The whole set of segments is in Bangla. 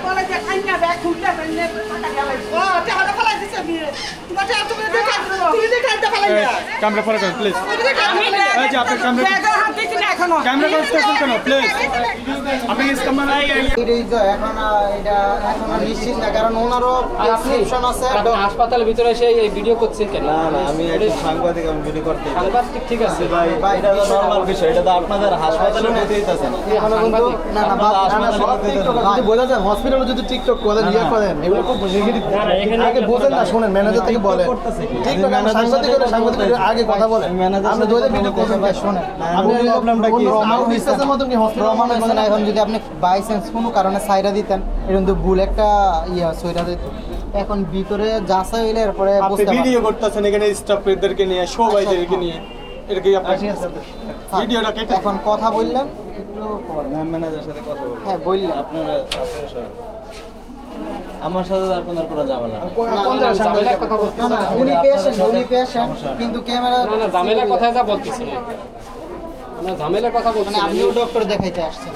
বলে যে খাইনা ব্যাগ খুলতে পারলে টাকা গেলাই ও টাকা ফেলাই দিছে বিয়ে তোমার টাকা তুমি টাকা ফেলাই না ক্যামেরা ফলো করুন প্লিজ এই যে আপনি ক্যামেরা ব্যাগ হাত দিতে না এখনো ক্যামেরা করতেছেন কেন প্লিজ আপনি ইস ক্যামেরা এই যে এখন এটা এখন নিশ্চিত না কারণ ওনারও প্রেসক্রিপশন আছে হাসপাতালের ভিতরে এসে এই ভিডিও করছেন কেন? না না আমি একটা সাংবাদিক আমি ভিডিও করতে সাংবাদিক ঠিক আছে ভাই এটা তো নরমাল বিষয় এটা তো আপনাদের হাসপাতালে হতে দিতেছেন এখনো কিন্তু না না যদি বোঝা যায় হসপিটালে যদি টিকটক করেন ইয়া করেন এগুলো খুব আগে বোঝেন না শুনেন ম্যানেজার থেকে বলেন টিকটক সাংবাদিক আগে কথা বলেন আপনি দইলে ভিডিও করবেন ভাই শুনেন আপনি প্রবলেমটা কি আমার বিশ্বাসের মতন কি প্রমাণ হচ্ছে না এখন যদি আপনি বাই চান্স কোনো কারণে সাইডা দিতেন এরকম তো ভুল একটা ইয়া সইরা দিত এখন ভিতরে যাচাই হইলে এরপরে আপনি ভিডিও করতেছেন এখানে স্টাফদেরকে নিয়ে সবাইদেরকে নিয়ে এটা কি আপনি ভিডিওটা কেটে এখন কথা বললেন ম্যানেজারের সাথে কথা বলুন হ্যাঁ বললেন আপনারা আমার সাথে আর কোনো ঝামেলা ঝামেলার কথা বলতে না উনি পেশেন্ট কিন্তু ক্যামেরা না না ঝামেলার কথা যা বলতেছি না আমরা ঝামেলার কথা বলছি মানে আপনিও ডক্টর দেখাইতে আসছেন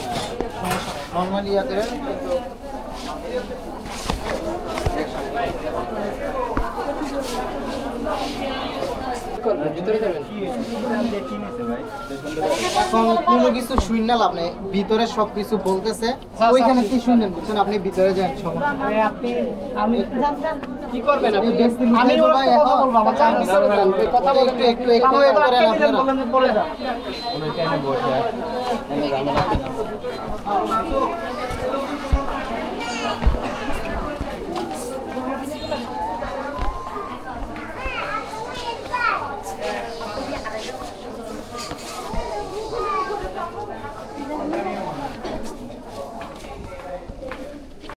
নরমালি ইয়া করেন ভিতরে যাবেন এখন কোনো কিছু শুননা লাভ নেই ভিতরে সবকিছু বলতেছে ওইখানে কি শুনলেন বুঝছেন আপনি ভিতরে যান সমস্যা আপনি আমি কি করবেন আপনি আমি কথা বলবো আমার কথা বলেন একটু করেন আপনারা বলে দাও ওনাকে বসে